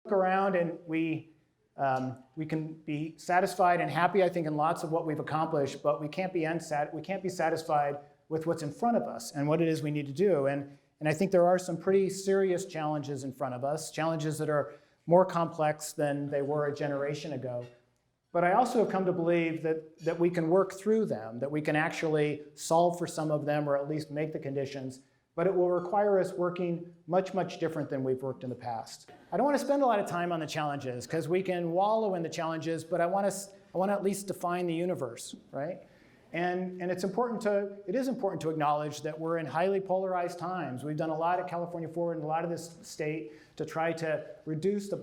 Look around and we can be satisfied and happy, I think, in lots of what we've accomplished, but we can't be satisfied with what's in front of us and what it is we need to do. And I think there are some pretty serious challenges in front of us, challenges that are more complex than they were a generation ago. But I also have come to believe that we can work through them, that we can actually solve for some of them or at least make the conditions, but it will require us working much, much different than we've worked in the past. I don't want to spend a lot of time on the challenges because we can wallow in the challenges, but I want to at least define the universe, right? And it is important to acknowledge that we're in highly polarized times. We've done a lot at California Forward and a lot of this state to try to reduce the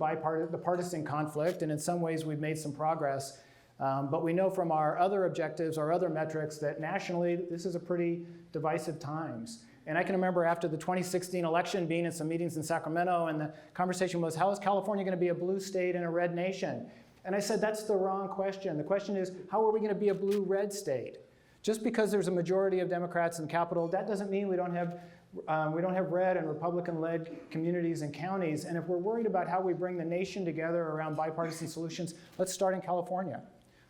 partisan conflict, and in some ways we've made some progress. But we know from our other objectives, our other metrics, that nationally this is a pretty divisive times. And I can remember after the 2016 election being in some meetings in Sacramento, and the conversation was, how is California going to be a blue state and a red nation? And I said, that's the wrong question. The question is, how are we going to be a blue-red state? Just because there's a majority of Democrats in the Capitol, that doesn't mean we don't have red and Republican-led communities and counties. And if we're worried about how we bring the nation together around bipartisan solutions, let's start in California.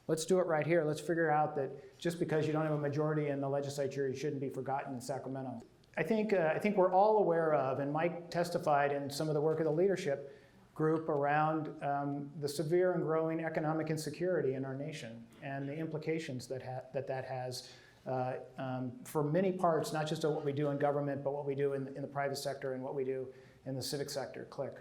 Let's do it right here. Let's figure out that just because you don't have a majority in the legislature, you shouldn't be forgotten in Sacramento. I think we're all aware of, and Mike testified in some of the work of the leadership group around the severe and growing economic insecurity in our nation and the implications that has for many parts, not just of what we do in government, but what we do in the private sector and what we do in the civic sector. Click.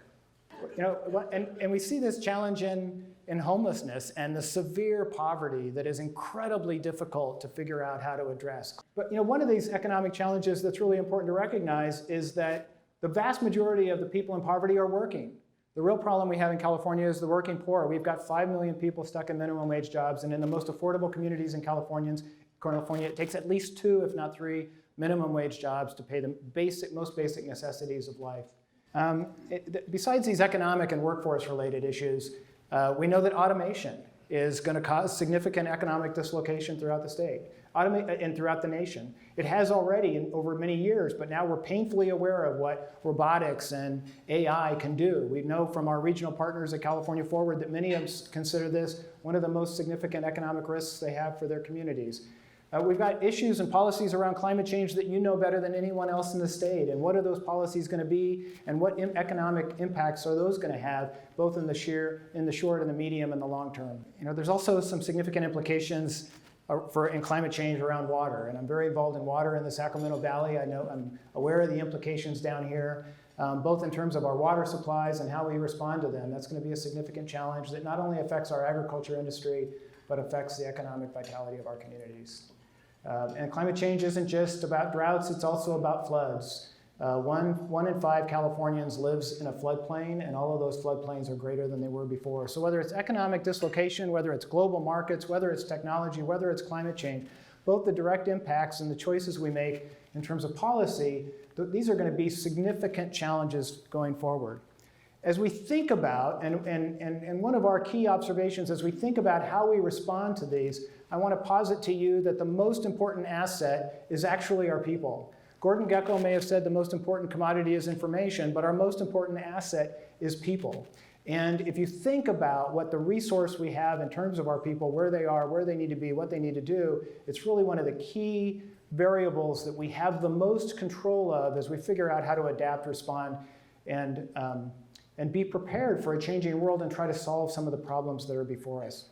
And we see this challenge in homelessness and the severe poverty that is incredibly difficult to figure out how to address. But one of these economic challenges that's really important to recognize is that the vast majority of the people in poverty are working. The real problem we have in California is the working poor. We've got 5 million people stuck in minimum wage jobs, and in the most affordable communities in California, it takes at least 2, if not 3, minimum wage jobs to pay the most basic necessities of life. Besides these economic and workforce-related issues, we know that automation is going to cause significant economic dislocation throughout the state and throughout the nation. It has already over many years, but now we're painfully aware of what robotics and AI can do. We know from our regional partners at California Forward that many of us consider this one of the most significant economic risks they have for their communities. We've got issues and policies around climate change that you know better than anyone else in the state. And what are those policies going to be? And what economic impacts are those going to have, both in the short and the medium and the long term? There's also some significant implications in climate change around water. And I'm very involved in water in the Sacramento Valley. I'm aware of the implications down here, both in terms of our water supplies and how we respond to them. That's going to be a significant challenge that not only affects our agriculture industry, but affects the economic vitality of our communities. And climate change isn't just about droughts, it's also about floods. One in 5 Californians lives in a floodplain, and all of those floodplains are greater than they were before. So whether it's economic dislocation, whether it's global markets, whether it's technology, whether it's climate change, both the direct impacts and the choices we make in terms of policy, these are going to be significant challenges going forward. As we think about, and one of our key observations as we think about how we respond to these, I want to posit to you that the most important asset is actually our people. Gordon Gekko may have said the most important commodity is information, but our most important asset is people. And if you think about what the resource we have in terms of our people, where they are, where they need to be, what they need to do, it's really one of the key variables that we have the most control of as we figure out how to adapt, respond, and be prepared for a changing world and try to solve some of the problems that are before us.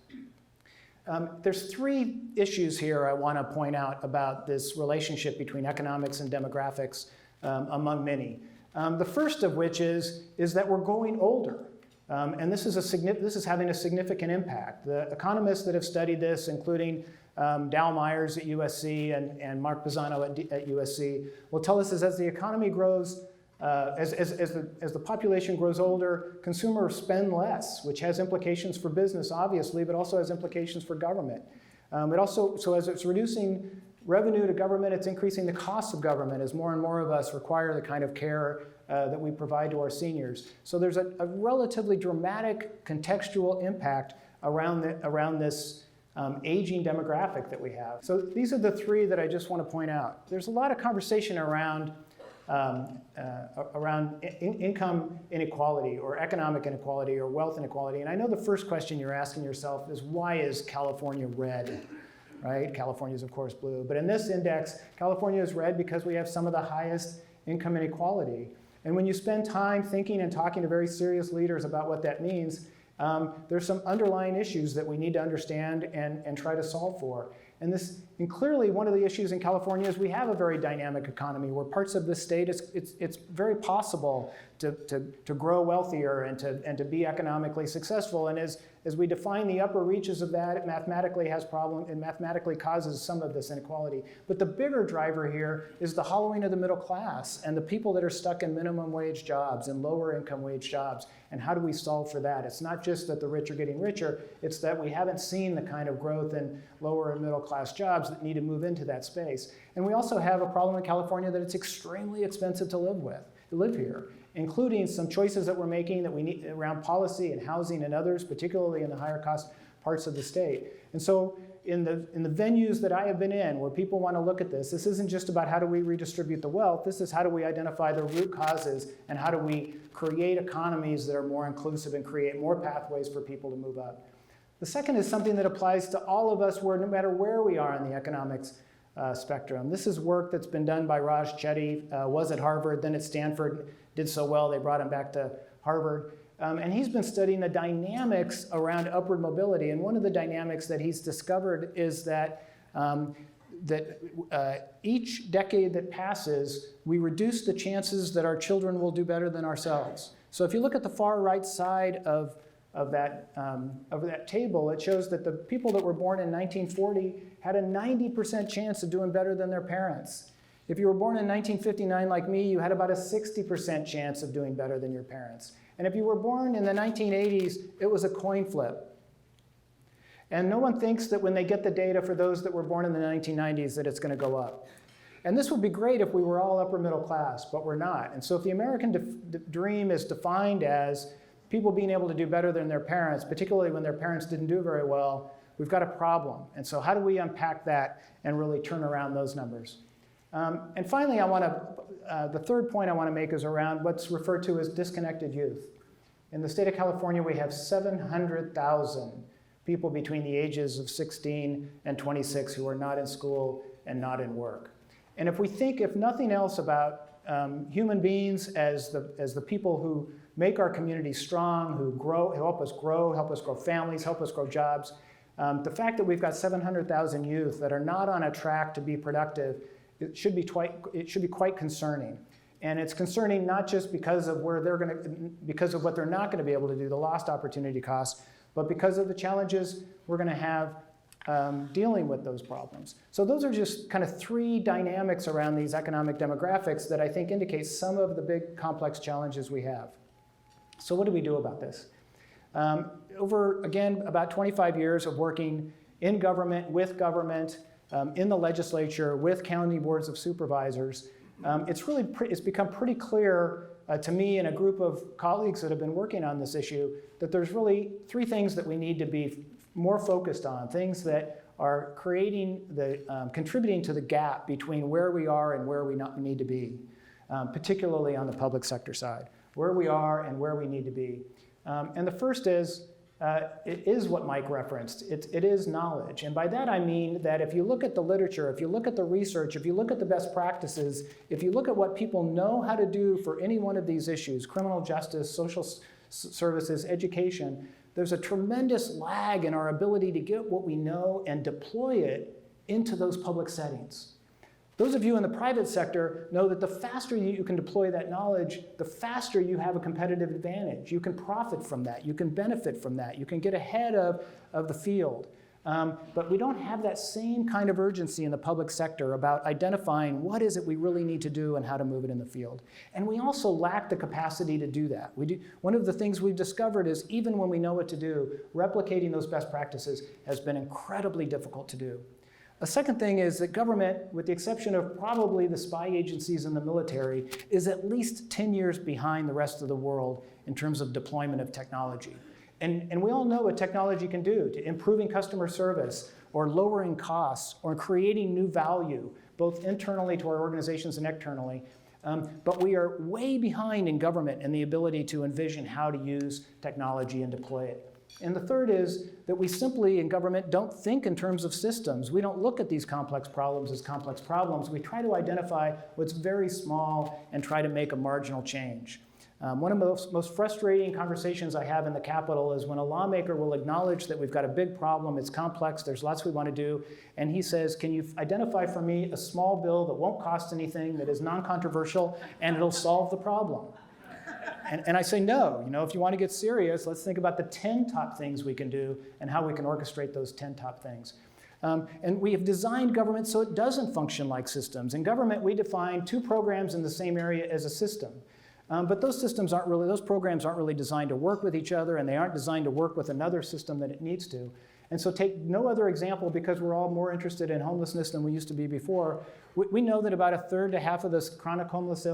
There's 3 issues here I want to point out about this relationship between economics and demographics, among many. The first of which is that we're growing older. And this is having a significant impact. The economists that have studied this, including Dow Myers at USC and Mark Pisano at USC, will tell us as the economy grows, as the population grows older, consumers spend less, which has implications for business, obviously, but also has implications for government. So as it's reducing revenue to government, it's increasing the cost of government as more and more of us require the kind of care that we provide to our seniors. So there's a relatively dramatic contextual impact around this aging demographic that we have. So these are the 3 that I just want to point out. There's a lot of conversation around around income inequality or economic inequality or wealth inequality. And I know the first question you're asking yourself is, why is California red? Right? California is, of course, blue. But in this index, California is red because we have some of the highest income inequality. And when you spend time thinking and talking to very serious leaders about what that means, there's some underlying issues that we need to understand and try to solve for. And clearly one of the issues in California is we have a very dynamic economy where parts of the state, it's very possible to grow wealthier and to be economically successful. And as we define the upper reaches of that, it mathematically causes some of this inequality. But the bigger driver here is the hollowing of the middle class and the people that are stuck in minimum wage jobs and lower income wage jobs. And how do we solve for that? It's not just that the rich are getting richer, it's that we haven't seen the kind of growth in lower and middle class jobs that need to move into that space. And we also have a problem in California that it's extremely expensive to live here, including some choices that we're making that we need around policy and housing and others, particularly in the higher cost parts of the state. And so in the venues that I have been in where people want to look at this isn't just about how do we redistribute the wealth, this is how do we identify the root causes and how do we create economies that are more inclusive and create more pathways for people to move up. The second is something that applies to all of us no matter where we are in the economics spectrum. This is work that's been done by Raj Chetty, was at Harvard, then at Stanford, did so well they brought him back to Harvard. And he's been studying the dynamics around upward mobility. And one of the dynamics that he's discovered is that each decade that passes, we reduce the chances that our children will do better than ourselves. So if you look at the far right side of that table, it shows that the people that were born in 1940 had a 90% chance of doing better than their parents. If you were born in 1959 like me, you had about a 60% chance of doing better than your parents. And if you were born in the 1980s, it was a coin flip. And no one thinks that when they get the data for those that were born in the 1990s that it's going to go up. And this would be great if we were all upper middle class, but we're not. And so if the American dream is defined as people being able to do better than their parents, particularly when their parents didn't do very well, we've got a problem. And so how do we unpack that and really turn around those numbers? And finally, the third point I want to make is around what's referred to as disconnected youth. In the state of California, we have 700,000 people between the ages of 16 and 26 who are not in school and not in work. And if we think, if nothing else, about human beings as the people who make our communities strong, who help us grow families, help us grow jobs, the fact that we've got 700,000 youth that are not on a track to be productive, it should be quite concerning. And it's concerning not just because of what they're not going to be able to do, the lost opportunity costs, but because of the challenges we're going to have dealing with those problems. So those are just kind of three dynamics around these economic demographics that I think indicate some of the big complex challenges we have. So what do we do about this? Over, again, about 25 years of working in government, with government, in the legislature, with county boards of supervisors, it's become pretty clear to me and a group of colleagues that have been working on this issue that there's really three things that we need to be more focused on, things that are contributing to the gap between where we are and where we need to be, particularly on the public sector side, where we are and where we need to be. And the first is, it is what Mike referenced. It is knowledge. And by that I mean that if you look at the literature, if you look at the research, if you look at the best practices, if you look at what people know how to do for any one of these issues, criminal justice, social services, education, there's a tremendous lag in our ability to get what we know and deploy it into those public settings. Those of you in the private sector know that the faster you can deploy that knowledge, the faster you have a competitive advantage. You can profit from that. You can benefit from that. You can get ahead of the field. But we don't have that same kind of urgency in the public sector about identifying what is it we really need to do and how to move it in the field. And we also lack the capacity to do that. One of the things we've discovered is even when we know what to do, replicating those best practices has been incredibly difficult to do. A second thing is that government, with the exception of probably the spy agencies and the military, is at least 10 years behind the rest of the world in terms of deployment of technology. And we all know what technology can do to improving customer service or lowering costs or creating new value, both internally to our organizations and externally. But we are way behind in government in the ability to envision how to use technology and deploy it. And the third is that we simply, in government, don't think in terms of systems. We don't look at these complex problems as complex problems. We try to identify what's very small and try to make a marginal change. One of the most frustrating conversations I have in the Capitol is when a lawmaker will acknowledge that we've got a big problem, it's complex, there's lots we want to do, and he says, can you identify for me a small bill that won't cost anything, that is non-controversial, and it'll solve the problem? And I say, no, if you want to get serious, let's think about the 10 top things we can do and how we can orchestrate those 10 top things. And we have designed government so it doesn't function like systems. In government, we define 2 programs in the same area as a system. But those programs aren't really designed to work with each other, and they aren't designed to work with another system that it needs to. And so take no other example, because we're all more interested in homelessness than we used to be before. We know that about 1/3 to half of the chronic homeless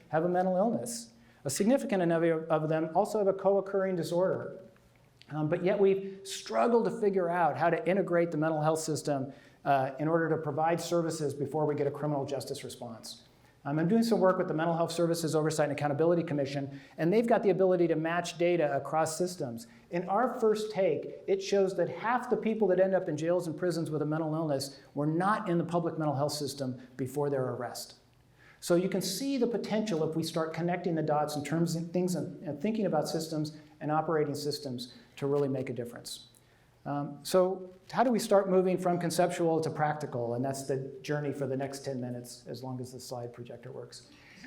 have a mental illness. A significant number of them also have a co-occurring disorder. But yet we've struggled to figure out how to integrate the mental health system in order to provide services before we get a criminal justice response. I'm doing some work with the Mental Health Services Oversight and Accountability Commission, and they've got the ability to match data across systems. In our first take, it shows that half the people that end up in jails and prisons with a mental illness were not in the public mental health system before their arrest. So you can see the potential if we start connecting the dots in terms of things and thinking about systems and operating systems to really make a difference. So how do we start moving from conceptual to practical? And that's the journey for the next 10 minutes, as long as the slide projector works.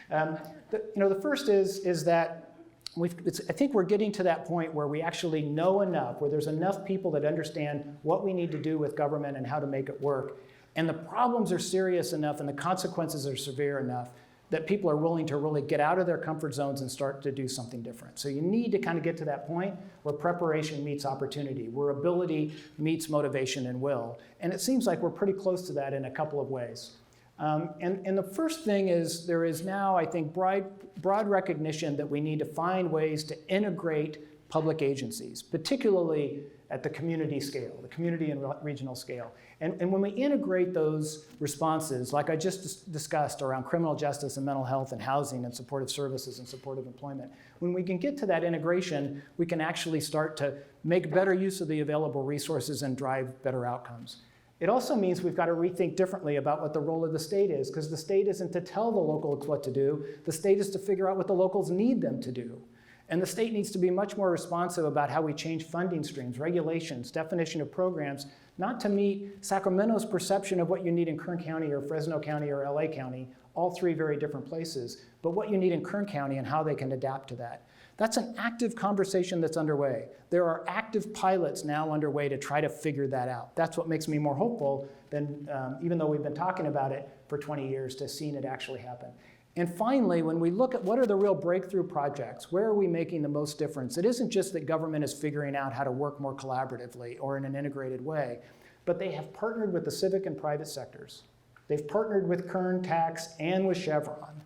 The first is that I think we're getting to that point where we actually know enough, where there's enough people that understand what we need to do with government and how to make it work. And the problems are serious enough and the consequences are severe enough that people are willing to really get out of their comfort zones and start to do something different. So you need to kind of get to that point where preparation meets opportunity, where ability meets motivation and will. And it seems like we're pretty close to that in a couple of ways. And the first thing is there is now, I think, broad recognition that we need to find ways to integrate public agencies, particularly at the community scale, the community and regional scale. And when we integrate those responses, like I just discussed around criminal justice and mental health and housing and supportive services and supportive employment, when we can get to that integration, we can actually start to make better use of the available resources and drive better outcomes. It also means we've got to rethink differently about what the role of the state is, because the state isn't to tell the locals what to do. The state is to figure out what the locals need them to do. And the state needs to be much more responsive about how we change funding streams, regulations, definition of programs, not to meet Sacramento's perception of what you need in Kern County or Fresno County or LA County, all 3 very different places, but what you need in Kern County and how they can adapt to that. That's an active conversation that's underway. There are active pilots now underway to try to figure that out. That's what makes me more hopeful than, even though we've been talking about it for 20 years, to seeing it actually happen. And finally, when we look at what are the real breakthrough projects, where are we making the most difference? It isn't just that government is figuring out how to work more collaboratively or in an integrated way, but they have partnered with the civic and private sectors. They've partnered with KernTax and with Chevron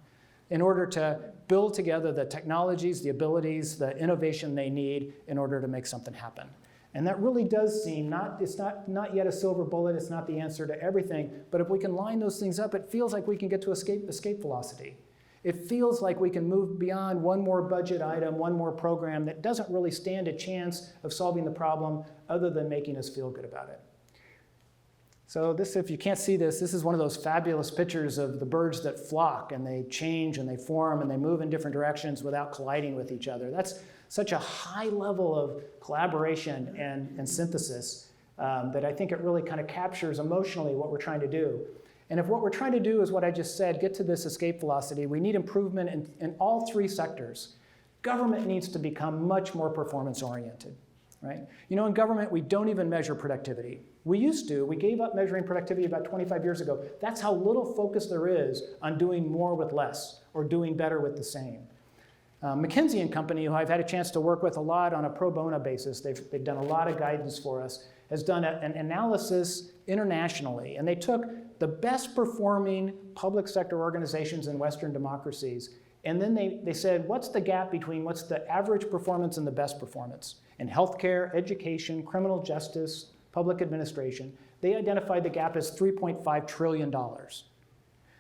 in order to build together the technologies, the abilities, the innovation they need in order to make something happen. And that really does seem, it's not yet a silver bullet, it's not the answer to everything, but if we can line those things up, it feels like we can get to escape velocity. It feels like we can move beyond one more budget item, one more program that doesn't really stand a chance of solving the problem other than making us feel good about it. So this, if you can't see this, this is one of those fabulous pictures of the birds that flock and they change and they form and they move in different directions without colliding with each other. That's such a high level of collaboration and synthesis that I think it really kind of captures emotionally what we're trying to do. And if what we're trying to do is what I just said, get to this escape velocity, we need improvement in all 3 sectors. Government needs to become much more performance-oriented, right? In government, we don't even measure productivity. We used to. We gave up measuring productivity about 25 years ago. That's how little focus there is on doing more with less or doing better with the same. McKinsey and Company, who I've had a chance to work with a lot on a pro bono basis, they've done a lot of guidance for us, has done an analysis internationally, and they took the best performing public sector organizations in Western democracies, and then they said, what's the gap between what's the average performance and the best performance? In healthcare, education, criminal justice, public administration, they identified the gap as $3.5 trillion.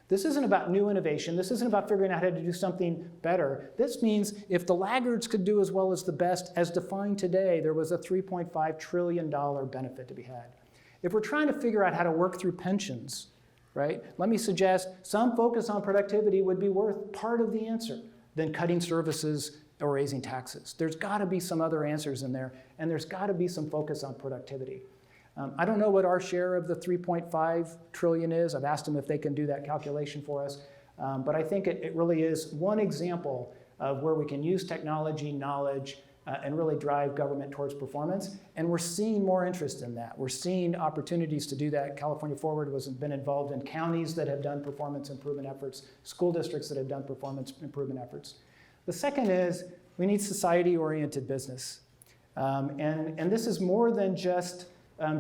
This isn't about new innovation. This isn't about figuring out how to do something better. This means if the laggards could do as well as the best, as defined today, there was a $3.5 trillion benefit to be had. If we're trying to figure out how to work through pensions, right, let me suggest some focus on productivity would be worth part of the answer than cutting services or raising taxes. There's got to be some other answers in there, and there's got to be some focus on productivity. I don't know what our share of the 3.5 trillion is. I've asked them if they can do that calculation for us. But I think it really is one example of where we can use technology, knowledge, and really drive government towards performance. And we're seeing more interest in that. We're seeing opportunities to do that. California Forward has been involved in counties that have done performance improvement efforts, school districts that have done performance improvement efforts. The second is we need society-oriented business. And this is more than just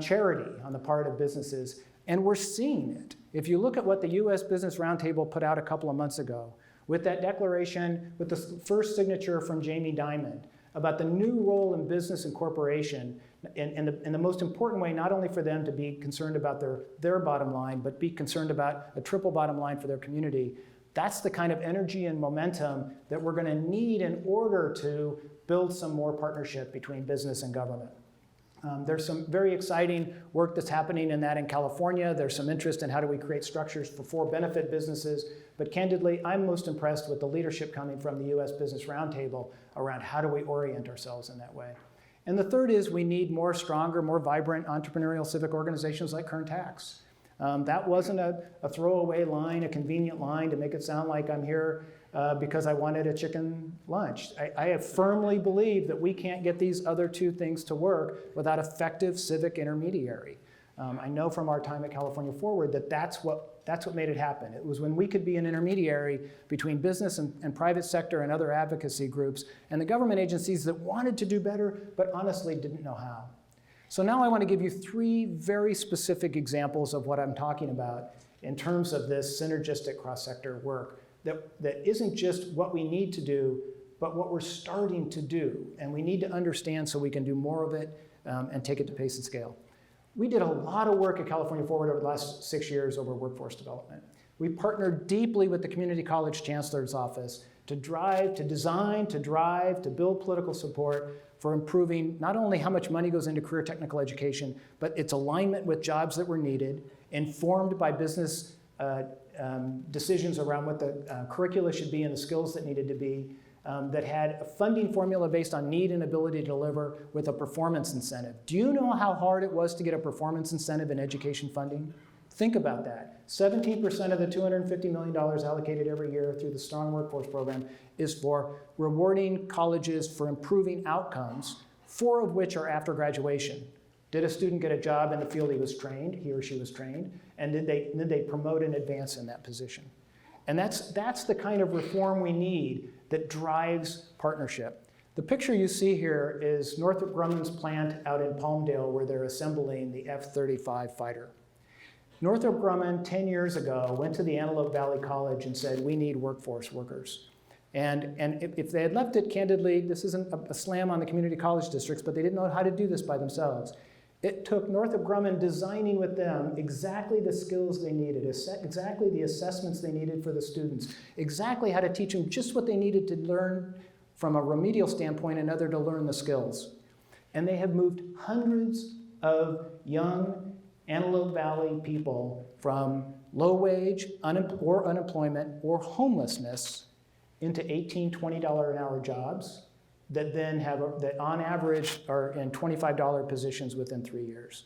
charity on the part of businesses, and we're seeing it. If you look at what the U.S. Business Roundtable put out a couple of months ago, with that declaration, with the first signature from Jamie Dimon about the new role in business and corporation, and the most important way, not only for them to be concerned about their bottom line, but be concerned about a triple bottom line for their community, that's the kind of energy and momentum that we're going to need in order to build some more partnership between business and government. There's some very exciting work that's happening in that in California. There's some interest in how do we create structures for for-benefit businesses. But candidly, I'm most impressed with the leadership coming from the U.S. Business Roundtable around how do we orient ourselves in that way. And the third is we need more stronger, more vibrant entrepreneurial civic organizations like KernTax. That wasn't a throwaway line, a convenient line to make it sound like I'm here because I wanted a chicken lunch. I firmly believe that we can't get these other two things to work without effective civic intermediary. I know from our time at California Forward that that's what made it happen. It was when we could be an intermediary between business and private sector and other advocacy groups and the government agencies that wanted to do better but honestly didn't know how. So now I want to give you three very specific examples of what I'm talking about in terms of this synergistic cross-sector work that isn't just what we need to do, but what we're starting to do. And we need to understand so we can do more of it and take it to pace and scale. We did a lot of work at California Forward over the last 6 years over workforce development. We partnered deeply with the Community College Chancellor's Office to design, to build political support for improving not only how much money goes into career technical education, but its alignment with jobs that were needed, informed by business decisions around what the curricula should be and the skills that needed to be, that had a funding formula based on need and ability to deliver with a performance incentive. Do you know how hard it was to get a performance incentive in education funding? Think about that. 17% of the $250 million allocated every year through the Strong Workforce Program is for rewarding colleges for improving outcomes, 4 of which are after graduation. Did a student get a job in the field he or she was trained, and did they promote and advance in that position? And that's the kind of reform we need that drives partnership. The picture you see here is Northrop Grumman's plant out in Palmdale where they're assembling the F-35 fighter. Northrop Grumman, 10 years ago, went to the Antelope Valley College and said, we need workforce workers. And if they had left it candidly, this isn't a slam on the community college districts, but they didn't know how to do this by themselves. It took Northrop Grumman designing with them exactly the skills they needed, exactly the assessments they needed for the students, exactly how to teach them just what they needed to learn from a remedial standpoint and other to learn the skills. And they have moved hundreds of young Antelope Valley people from low wage or unemployment or homelessness into $18, $20 an hour jobs that then that on average are in $25 positions within 3 years.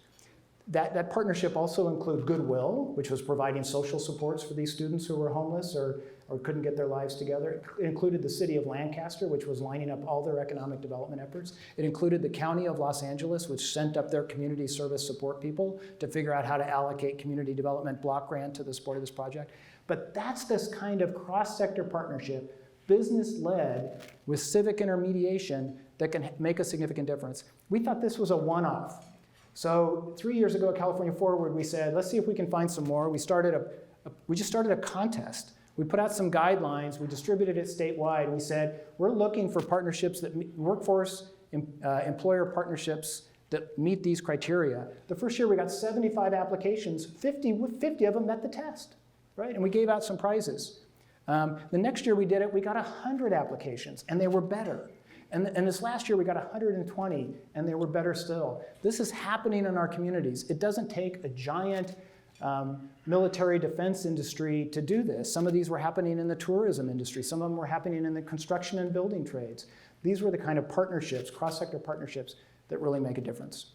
That partnership also included Goodwill, which was providing social supports for these students who were homeless or couldn't get their lives together. It included the city of Lancaster, which was lining up all their economic development efforts. It included the county of Los Angeles, which sent up their community service support people to figure out how to allocate community development block grant to the support of this project. But that's this kind of cross-sector partnership, business-led with civic intermediation that can make a significant difference. We thought this was a one-off. So 3 years ago at California Forward, we said, let's see if we can find some more. We just started a contest. We put out some guidelines. We distributed it statewide. We said, we're looking for partnerships that workforce employer partnerships that meet these criteria. The first year we got 75 applications. 50 of them met the test. right? And we gave out some prizes. The next year we did it, we got 100 applications, and they were better. And this last year we got 120, and they were better still. This is happening in our communities. It doesn't take a giant military defense industry to do this. Some of these were happening in the tourism industry. Some of them were happening in the construction and building trades. These were the kind of partnerships, cross-sector partnerships, that really make a difference.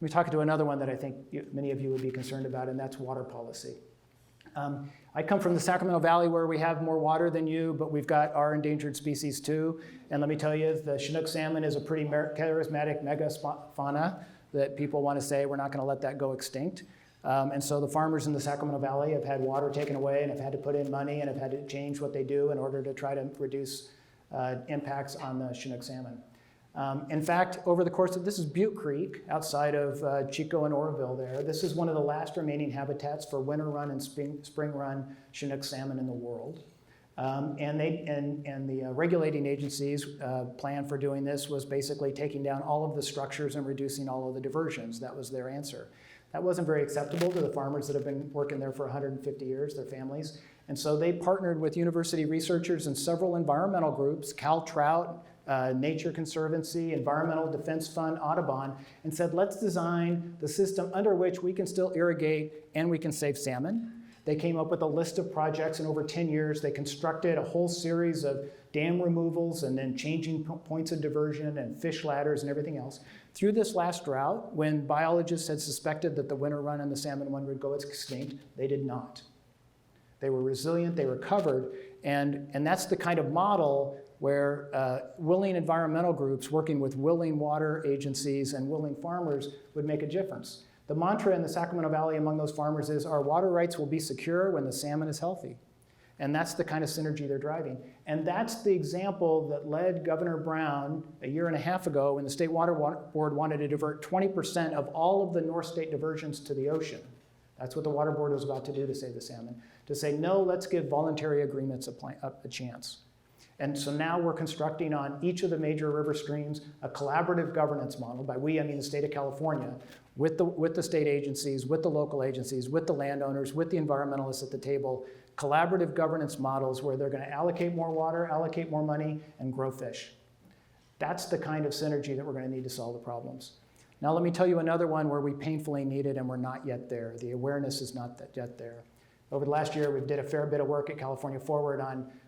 Let me talk to another one that I think many of you would be concerned about, and that's water policy. I come from the Sacramento Valley where we have more water than you, but we've got our endangered species too. And let me tell you, the Chinook salmon is a pretty charismatic megafauna that people want to say we're not going to let that go extinct. And so the farmers in the Sacramento Valley have had water taken away and have had to put in money and have had to change what they do in order to try to reduce impacts on the Chinook salmon. In fact, over the course of, this is Butte Creek outside of Chico and Oroville there. This is one of the last remaining habitats for winter run and spring run Chinook salmon in the world. And the regulating agencies' plan for doing this was basically taking down all of the structures and reducing all of the diversions. That was their answer. That wasn't very acceptable to the farmers that have been working there for 150 years, their families. And so they partnered with university researchers and several environmental groups, Cal Trout, Nature Conservancy, Environmental Defense Fund, Audubon, and said, let's design the system under which we can still irrigate and we can save salmon. They came up with a list of projects, and over 10 years, they constructed a whole series of dam removals and then changing points of diversion and fish ladders and everything else. Through this last drought, when biologists had suspected that the winter run and the salmon one would go extinct, they did not. They were resilient, they recovered, and that's the kind of model where willing environmental groups working with willing water agencies and willing farmers would make a difference. The mantra in the Sacramento Valley among those farmers is, our water rights will be secure when the salmon is healthy. And that's the kind of synergy they're driving. And that's the example that led Governor Brown a year and a half ago when the State Water Board wanted to divert 20% of all of the North State diversions to the ocean. That's what the Water Board was about to do to save the salmon. To say, no, let's give voluntary agreements a chance. And so now we're constructing on each of the major river streams a collaborative governance model. By we, I mean the state of California, with the state agencies, with the local agencies, with the landowners, with the environmentalists at the table, collaborative governance models where they're going to allocate more water, allocate more money, and grow fish. That's the kind of synergy that we're going to need to solve the problems. Now let me tell you another one where we painfully need it and we're not yet there. The awareness is not yet there. Over the last year, we did a fair bit of work at California Forward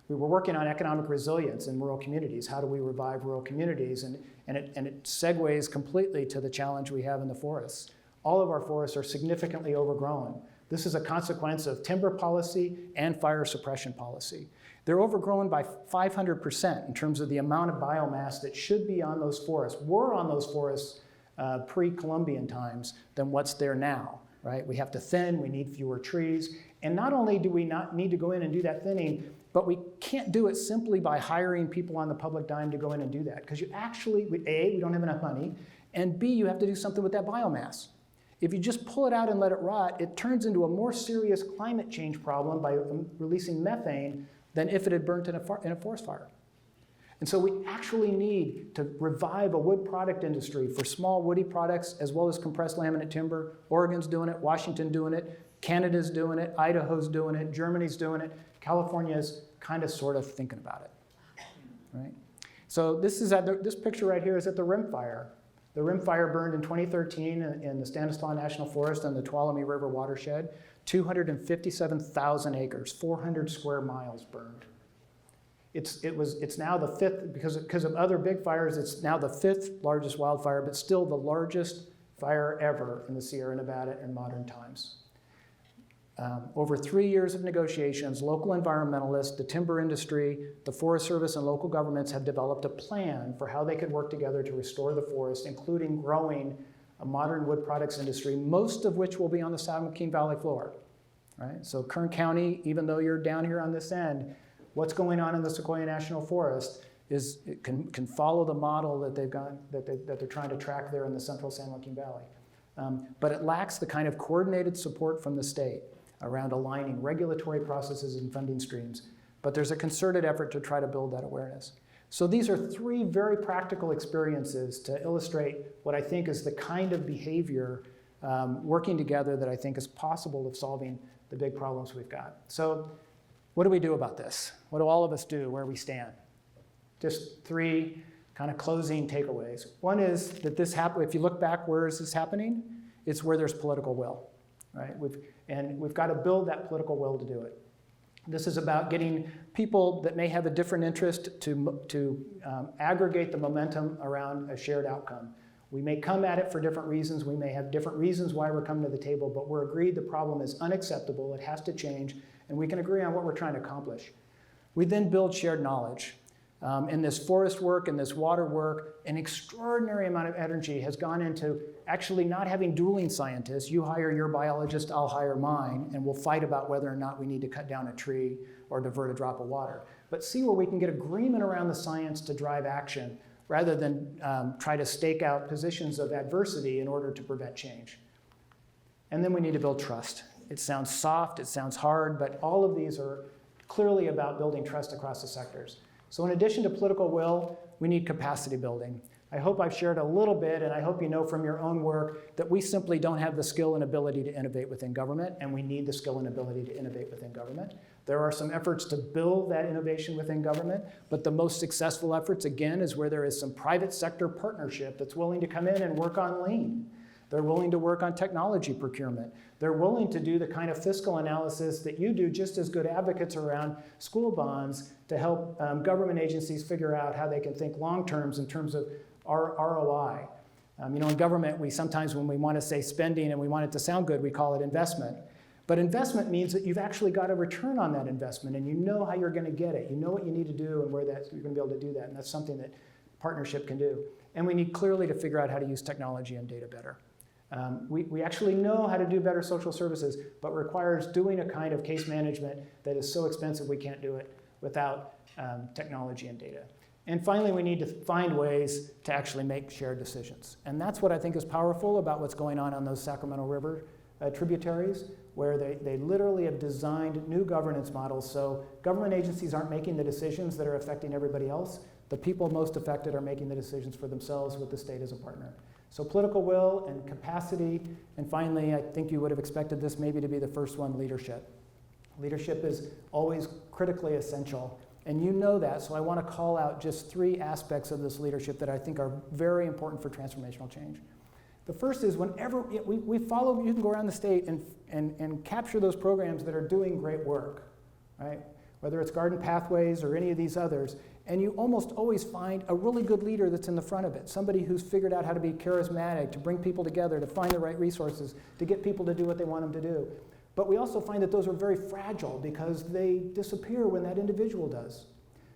we were working on economic resilience in rural communities. How do we revive rural communities? And it segues completely to the challenge we have in the forests. All of our forests are significantly overgrown. This is a consequence of timber policy and fire suppression policy. They're overgrown by 500% in terms of the amount of biomass that should be on those forests. Were on those forests pre-Columbian times than what's there now, right? We have to thin, we need fewer trees. And not only do we not need to go in and do that thinning, but we can't do it simply by hiring people on the public dime to go in and do that. Because you actually, A, we don't have enough money, and B, you have to do something with that biomass. If you just pull it out and let it rot, it turns into a more serious climate change problem by releasing methane than if it had burnt in a forest fire. And so we actually need to revive a wood product industry for small woody products as well as compressed laminate timber. Oregon's doing it, Washington doing it, Canada's doing it, Idaho's doing it, Germany's doing it. California's kind of sort of thinking about it, right? So this picture right here is at the Rim Fire. The Rim Fire burned in 2013 in the Stanislaus National Forest and the Tuolumne River watershed. 257,000 acres, 400 square miles burned. It's now the fifth, because of other big fires, it's now the fifth largest wildfire, but still the largest fire ever in the Sierra Nevada in modern times. Over 3 years of negotiations, local environmentalists, the timber industry, the Forest Service, and local governments have developed a plan for how they could work together to restore the forest, including growing a modern wood products industry, most of which will be on the San Joaquin Valley floor. Right? So Kern County, even though you're down here on this end, what's going on in the Sequoia National Forest can follow the model that they're trying to track there in the central San Joaquin Valley. But it lacks the kind of coordinated support from the state around aligning regulatory processes and funding streams. But there's a concerted effort to try to build that awareness. So these are three very practical experiences to illustrate what I think is the kind of behavior working together that I think is possible of solving the big problems we've got. So what do we do about this? What do all of us do where we stand? Just 3 kind of closing takeaways. One is that if you look back, where is this happening? It's where there's political will, right? We've got to build that political will to do it. This is about getting people that may have a different interest to aggregate the momentum around a shared outcome. We may come at it for different reasons. We may have different reasons why we're coming to the table, but we're agreed the problem is unacceptable. It has to change, and we can agree on what we're trying to accomplish. We then build shared knowledge. In this forest work, in this water work, an extraordinary amount of energy has gone into actually not having dueling scientists. You hire your biologist, I'll hire mine, and we'll fight about whether or not we need to cut down a tree or divert a drop of water. But see where we can get agreement around the science to drive action rather than try to stake out positions of adversity in order to prevent change. And then we need to build trust. It sounds soft, it sounds hard, but all of these are clearly about building trust across the sectors. So in addition to political will, we need capacity building. I hope I've shared a little bit, and I hope you know from your own work that we simply don't have the skill and ability to innovate within government, and we need the skill and ability to innovate within government. There are some efforts to build that innovation within government, but the most successful efforts, again, is where there is some private sector partnership that's willing to come in and work on lean. They're willing to work on technology procurement. They're willing to do the kind of fiscal analysis that you do just as good advocates around school bonds to help government agencies figure out how they can think long terms in terms of ROI. In government, we sometimes, when we want to say spending and we want it to sound good, we call it investment. But investment means that you've actually got a return on that investment, and you know how you're going to get it. You know what you need to do and where you're going to be able to do that, and that's something that partnership can do. And we need clearly to figure out how to use technology and data better. We actually know how to do better social services, but requires doing a kind of case management that is so expensive we can't do it without technology and data. And finally, we need to find ways to actually make shared decisions. And that's what I think is powerful about what's going on those Sacramento River tributaries, where they literally have designed new governance models so government agencies aren't making the decisions that are affecting everybody else. The people most affected are making the decisions for themselves with the state as a partner. So political will and capacity, and finally, I think you would have expected this maybe to be the first one, leadership. Leadership is always critically essential, and you know that, so I want to call out just 3 aspects of this leadership that I think are very important for transformational change. The first is whenever we follow, you can go around the state and capture those programs that are doing great work, right? Whether it's Garden Pathways or any of these others, and you almost always find a really good leader that's in the front of it, somebody who's figured out how to be charismatic, to bring people together, to find the right resources, to get people to do what they want them to do. But we also find that those are very fragile because they disappear when that individual does.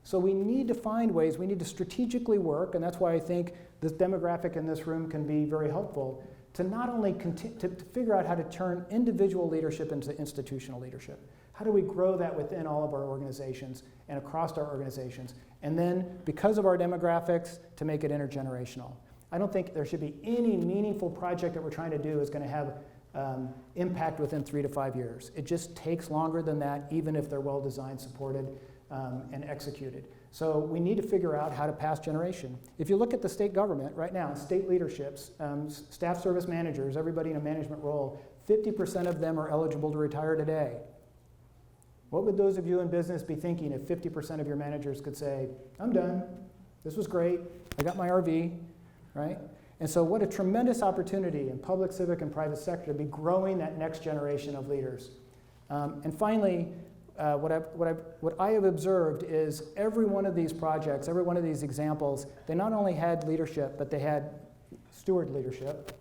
So we need to find ways, we need to strategically work, and that's why I think this demographic in this room can be very helpful, to not only to figure out how to turn individual leadership into institutional leadership. How do we grow that within all of our organizations and across our organizations? And then, because of our demographics, to make it intergenerational. I don't think there should be any meaningful project that we're trying to do is going to have impact within 3 to 5 years. It just takes longer than that, even if they're well designed, supported, and executed. So we need to figure out how to pass generation. If you look at the state government right now, state leaderships, staff service managers, everybody in a management role, 50% of them are eligible to retire today. What would those of you in business be thinking if 50% of your managers could say, I'm done, this was great, I got my RV, right? And so what a tremendous opportunity in public, civic, and private sector to be growing that next generation of leaders. And finally, what I have observed is every one of these projects, every one of these examples, they not only had leadership, but they had steward leadership,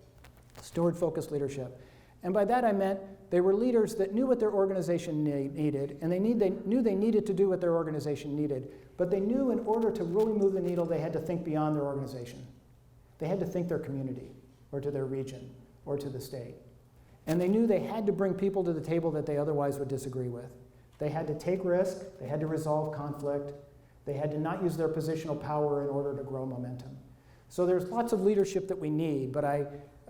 steward-focused leadership. And by that I meant they were leaders that knew what their organization needed, and they knew they needed to do what their organization needed, but they knew in order to really move the needle, they had to think beyond their organization. They had to think their community, or to their region, or to the state. And they knew they had to bring people to the table that they otherwise would disagree with. They had to take risk, they had to resolve conflict, they had to not use their positional power in order to grow momentum. So there's lots of leadership that we need, but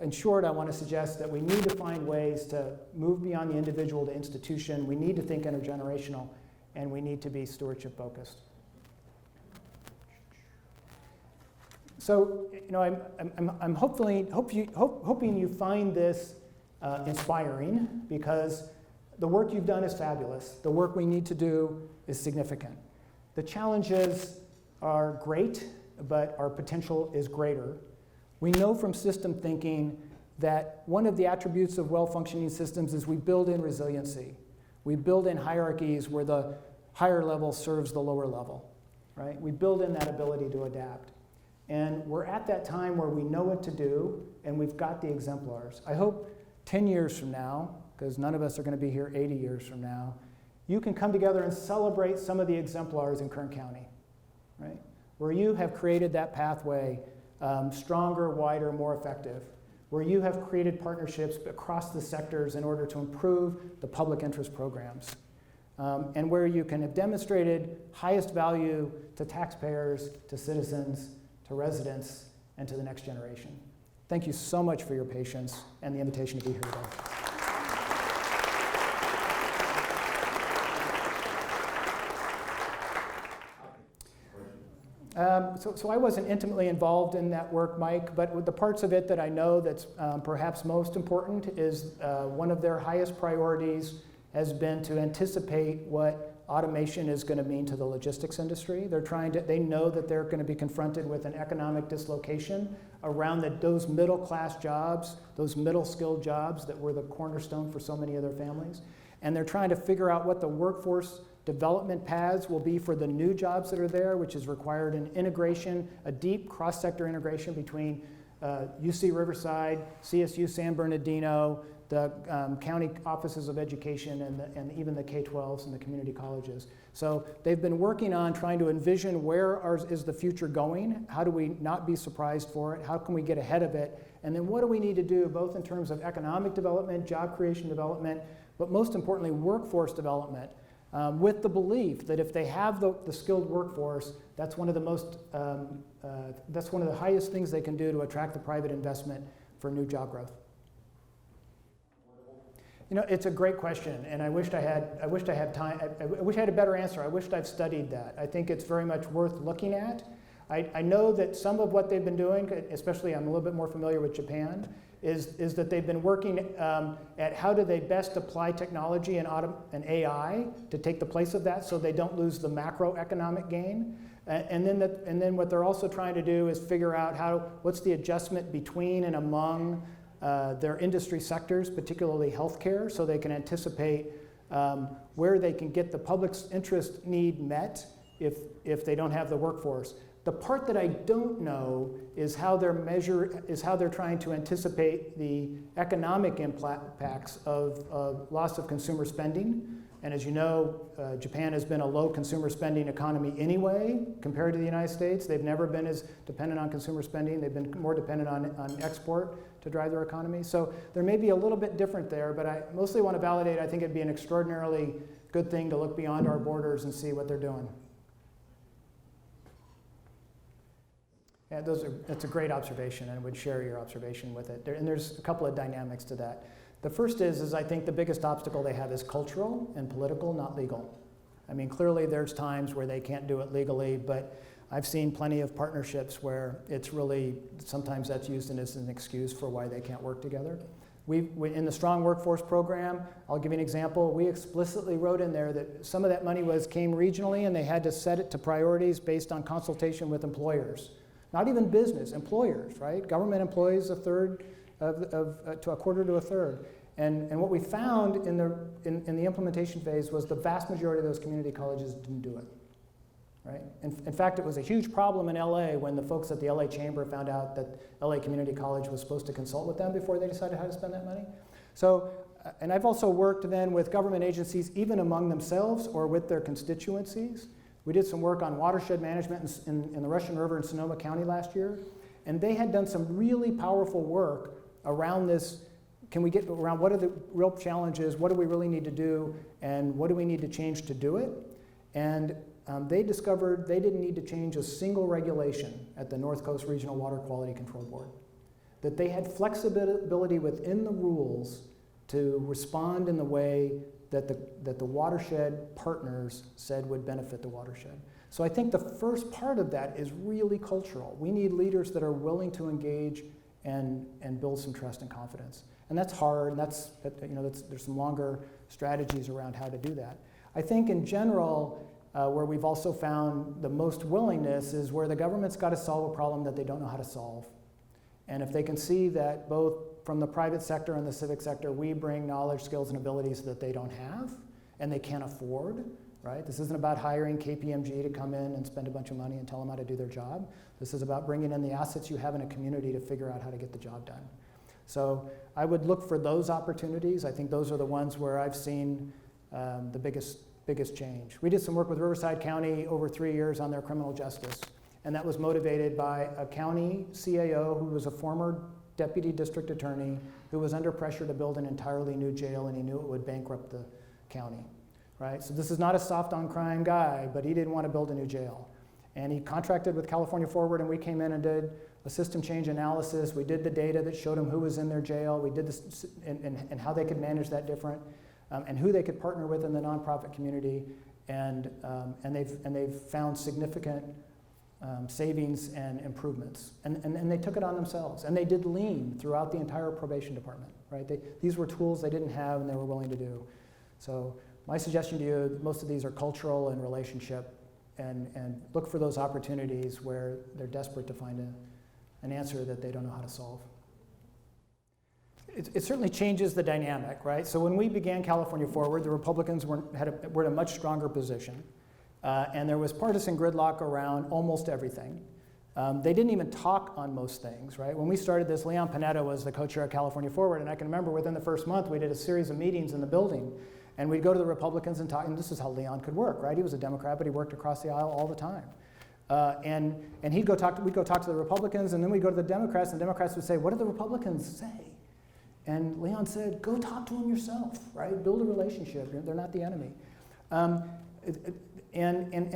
in short, I want to suggest that we need to find ways to move beyond the individual to institution. We need to think intergenerational, and we need to be stewardship focused. So, I'm hoping you find this inspiring, because the work you've done is fabulous. The work we need to do is significant. The challenges are great, but our potential is greater. We know from system thinking that one of the attributes of well-functioning systems is we build in resiliency. We build in hierarchies where the higher level serves the lower level, right? We build in that ability to adapt. And we're at that time where we know what to do, and we've got the exemplars. I hope 10 years from now, because none of us are going to be here 80 years from now, you can come together and celebrate some of the exemplars in Kern County, right? Where you have created that pathway stronger, wider, more effective, where you have created partnerships across the sectors in order to improve the public interest programs, and where you can have demonstrated highest value to taxpayers, to citizens, to residents, and to the next generation. Thank you so much for your patience and the invitation to be here today. So I wasn't intimately involved in that work, Mike, but with the parts of it that I know that's perhaps most important is one of their highest priorities has been to anticipate what automation is going to mean to the logistics industry. They know that they're going to be confronted with an economic dislocation around those middle class jobs, those middle skilled jobs that were the cornerstone for so many other families. And they're trying to figure out what the workforce development paths will be for the new jobs that are there, which is required an integration, a deep cross-sector integration between UC Riverside, CSU San Bernardino, the county offices of education, and even the K-12s and the community colleges. So they've been working on trying to envision where is the future going, how do we not be surprised for it, how can we get ahead of it, and then what do we need to do both in terms of economic development, job creation development, but most importantly workforce development, with the belief that if they have the skilled workforce, that's one of the highest things they can do to attract the private investment for new job growth. You know, it's a great question, and I wished I had time. I wish I had a better answer. I wished I've studied that. I think it's very much worth looking at. I know that some of what they've been doing, especially I'm a little bit more familiar with Japan, is that they've been working at how do they best apply technology and AI to take the place of that so they don't lose the macroeconomic gain. And then what they're also trying to do is figure out what's the adjustment between and among their industry sectors, particularly healthcare, so they can anticipate where they can get the public's interest need met if they don't have the workforce. The part that I don't know is how they're trying to anticipate the economic impacts of loss of consumer spending. And as you know, Japan has been a low consumer spending economy anyway compared to the United States. They've never been as dependent on consumer spending. They've been more dependent on export to drive their economy. So there may be a little bit different there, but I mostly want to validate. I think it'd be an extraordinarily good thing to look beyond our borders and see what they're doing. Yeah, that's a great observation, and I would share your observation with it. And there's a couple of dynamics to that. The first is I think the biggest obstacle they have is cultural and political, not legal. I mean, clearly there's times where they can't do it legally, but I've seen plenty of partnerships where it's really, sometimes that's used as an excuse for why they can't work together. We in the Strong Workforce Program, I'll give you an example, we explicitly wrote in there that some of that money came regionally and they had to set it to priorities based on consultation with employers. Not even business, employers, right? Government employees, to a quarter to a third. And what we found in the implementation phase was the vast majority of those community colleges didn't do it, right? In fact, it was a huge problem in LA when the folks at the LA Chamber found out that LA Community College was supposed to consult with them before they decided how to spend that money. So, and I've also worked then with government agencies, even among themselves or with their constituencies. We did some work on watershed management in the Russian River in Sonoma County last year, and they had done some really powerful work around this. Can we get around what are the real challenges, what do we really need to do, and what do we need to change to do it? And they discovered they didn't need to change a single regulation at the North Coast Regional Water Quality Control Board. That they had flexibility within the rules to respond in the way that the watershed partners said would benefit the watershed. So I think the first part of that is really cultural. We need leaders that are willing to engage and build some trust and confidence. And that's hard, and there's some longer strategies around how to do that. I think in general, where we've also found the most willingness is where the government's got to solve a problem that they don't know how to solve. And if they can see that both from the private sector and the civic sector, we bring knowledge, skills, and abilities that they don't have and they can't afford, right? This isn't about hiring KPMG to come in and spend a bunch of money and tell them how to do their job. This is about bringing in the assets you have in a community to figure out how to get the job done. So I would look for those opportunities. I think those are the ones where I've seen the biggest change. We did some work with Riverside County over 3 years on their criminal justice, and that was motivated by a county CAO who was a former deputy district attorney who was under pressure to build an entirely new jail, and he knew it would bankrupt the county, right? So this is not a soft on crime guy, but he didn't want to build a new jail. And he contracted with California Forward, and we came in and did a system change analysis. We did the data that showed them who was in their jail. We did this and how they could manage that different, and who they could partner with in the nonprofit community. And they've found significant savings and improvements. And they took it on themselves. And they did lean throughout the entire probation department, right? These were tools they didn't have and they were willing to do. So my suggestion to you, most of these are cultural and relationship, and look for those opportunities where they're desperate to find an answer that they don't know how to solve. It certainly changes the dynamic, right? So when we began California Forward, the Republicans were in a much stronger position. And there was partisan gridlock around almost everything. They didn't even talk on most things, right? When we started this, Leon Panetta was the co-chair of California Forward, and I can remember within the first month, we did a series of meetings in the building, and we'd go to the Republicans and talk, and this is how Leon could work, right? He was a Democrat, but he worked across the aisle all the time. And we'd go talk to the Republicans, and then we'd go to the Democrats, and the Democrats would say, what do the Republicans say? And Leon said, go talk to them yourself, right? Build a relationship. They're not the enemy. And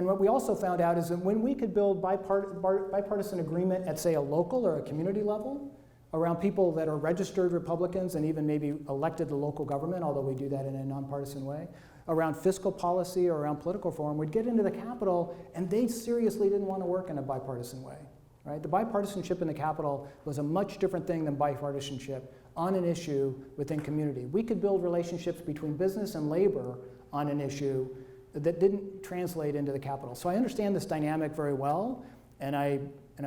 what we also found out is that when we could build bipartisan agreement at, say, a local or a community level around people that are registered Republicans and even maybe elected to local government, although we do that in a nonpartisan way, around fiscal policy or around political reform, we'd get into the Capitol and they seriously didn't want to work in a bipartisan way, right? The bipartisanship in the Capitol was a much different thing than bipartisanship on an issue within community. We could build relationships between business and labor on an issue that didn't translate into the Capitol. So I understand this dynamic very well, and I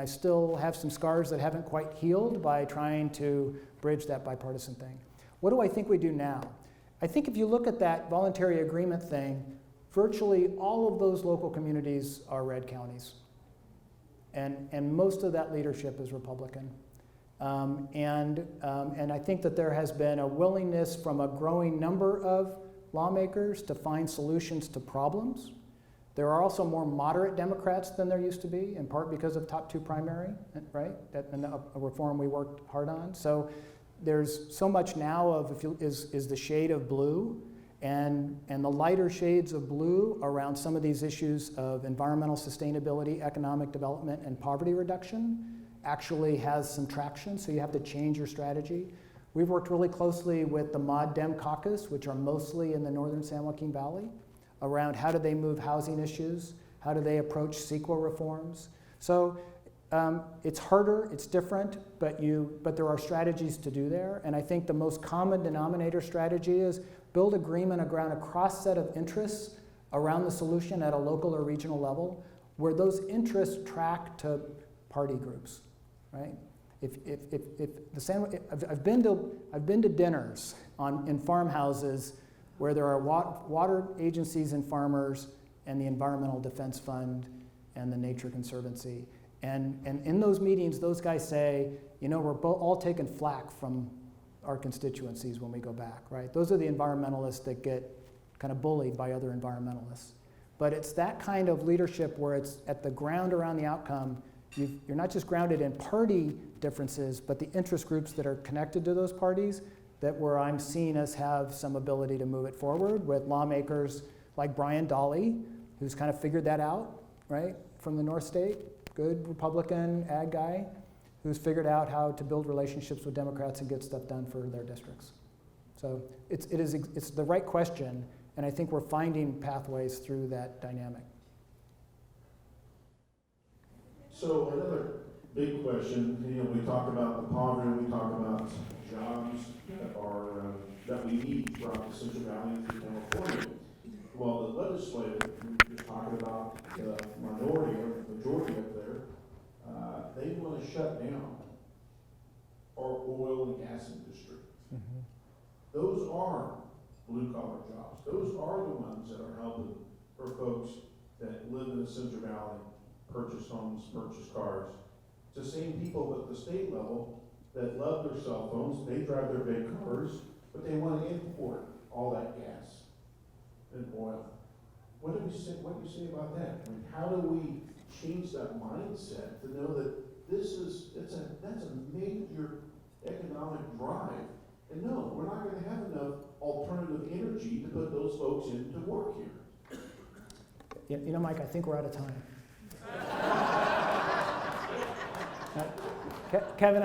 still have some scars that haven't quite healed by trying to bridge that bipartisan thing. What do I think we do now? I think if you look at that voluntary agreement thing, virtually all of those local communities are red counties. And most of that leadership is Republican. And I think that there has been a willingness from a growing number of lawmakers to find solutions to problems. There are also more moderate Democrats than there used to be, in part because of top two primary, right? And a reform we worked hard on. So there's so much now of is the shade of blue, and the lighter shades of blue around some of these issues of environmental sustainability, economic development, and poverty reduction actually has some traction, so you have to change your strategy. We've worked really closely with the Mod Dem caucus, which are mostly in the northern San Joaquin Valley, around how do they move housing issues, how do they approach CEQA reforms. So it's harder, it's different, but there are strategies to do there. And I think the most common denominator strategy is build agreement around a cross set of interests around the solution at a local or regional level, where those interests track to party groups, right? I've been to dinners in farmhouses where there are water agencies and farmers and the Environmental Defense Fund and the Nature Conservancy. And in those meetings, those guys say, you know, we're all taking flack from our constituencies when we go back, right? Those are the environmentalists that get kind of bullied by other environmentalists. But it's that kind of leadership where it's at the ground around the outcome. You're not just grounded in party differences, but the interest groups that are connected to those parties, that where I'm seen as have some ability to move it forward with lawmakers like Brian Dahle, who's kind of figured that out, right, from the North State, good Republican ag guy, who's figured out how to build relationships with Democrats and get stuff done for their districts. So it's the right question, and I think we're finding pathways through that dynamic. So another big question. We talk about the poverty, we talk about jobs that are that we need throughout the Central Valley and through California. Well, the legislative, you're talking about the minority or the majority up there, they want to shut down our oil and gas industry. Mm-hmm. Those are blue-collar jobs. Those are the ones that are helping for folks that live in the Central Valley, purchase homes, purchase cars. It's the same people at the state level that love their cell phones, they drive their big cars, but they want to import all that gas and oil. What do you say about that? I mean, how do we change that mindset to know that that's a major economic drive? And no, we're not going to have enough alternative energy to put those folks into work here. You know, Mike, I think we're out of time. Kevin,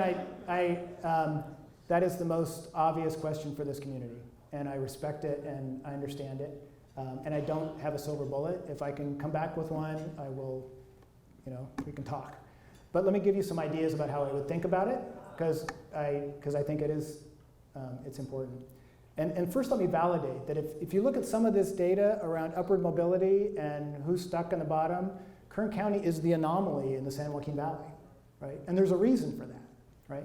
that is the most obvious question for this community, and I respect it and I understand it, and I don't have a silver bullet. If I can come back with one, I will, we can talk. But let me give you some ideas about how I would think about it, because I think it is, it's important. And first let me validate that if you look at some of this data around upward mobility and who's stuck in the bottom, Kern County is the anomaly in the San Joaquin Valley, right? And there's a reason for that, right?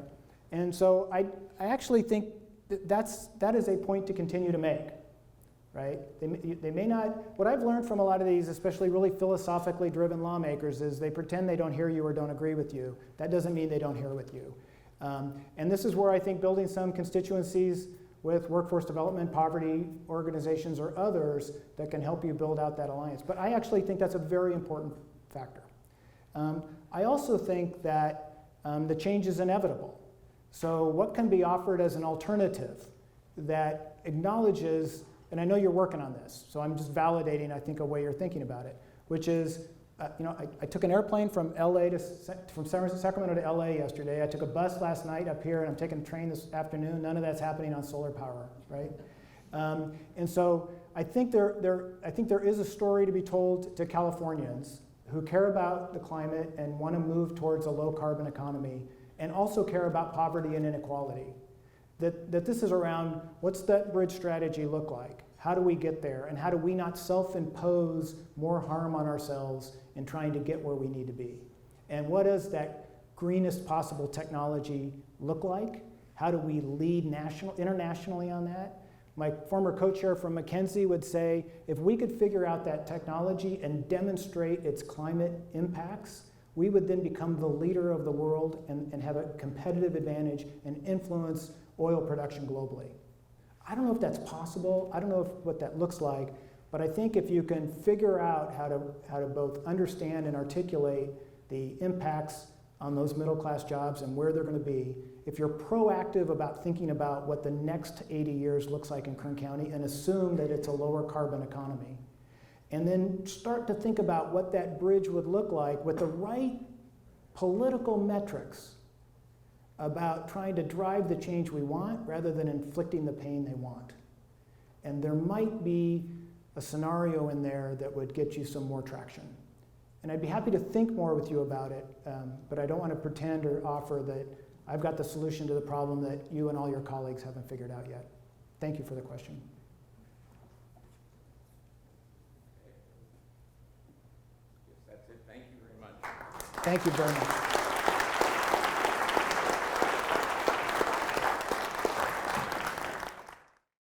And so I actually think that is a point to continue to make, right? They may not, what I've learned from a lot of these, especially really philosophically driven lawmakers, is they pretend they don't hear you or don't agree with you. That doesn't mean they don't hear with you. And this is where I think building some constituencies with workforce development, poverty organizations, or others that can help you build out that alliance. But I actually think that's a very important factor. I also think that the change is inevitable. So what can be offered as an alternative that acknowledges, and I know you're working on this, so I'm just validating, I think, a way you're thinking about it, which is, I took an airplane from Sacramento to LA yesterday. I took a bus last night up here, and I'm taking a train this afternoon. None of that's happening on solar power, right? And so I think there is a story to be told to Californians who care about the climate and want to move towards a low carbon economy, and also care about poverty and inequality. That this is around, what's that bridge strategy look like? How do we get there? And how do we not self-impose more harm on ourselves in trying to get where we need to be? And what does that greenest possible technology look like? How do we lead internationally on that? My former co-chair from McKinsey would say, if we could figure out that technology and demonstrate its climate impacts, we would then become the leader of the world and have a competitive advantage and influence oil production globally. I don't know if that's possible. I don't know what that looks like, but I think if you can figure out how to both understand and articulate the impacts on those middle class jobs and where they're going to be, if you're proactive about thinking about what the next 80 years looks like in Kern County and assume that it's a lower carbon economy, and then start to think about what that bridge would look like with the right political metrics about trying to drive the change we want rather than inflicting the pain they want. And there might be a scenario in there that would get you some more traction. And I'd be happy to think more with you about it, but I don't want to pretend or offer that I've got the solution to the problem that you and all your colleagues haven't figured out yet. Thank you for the question. That's it. Thank you very much. Thank you very much.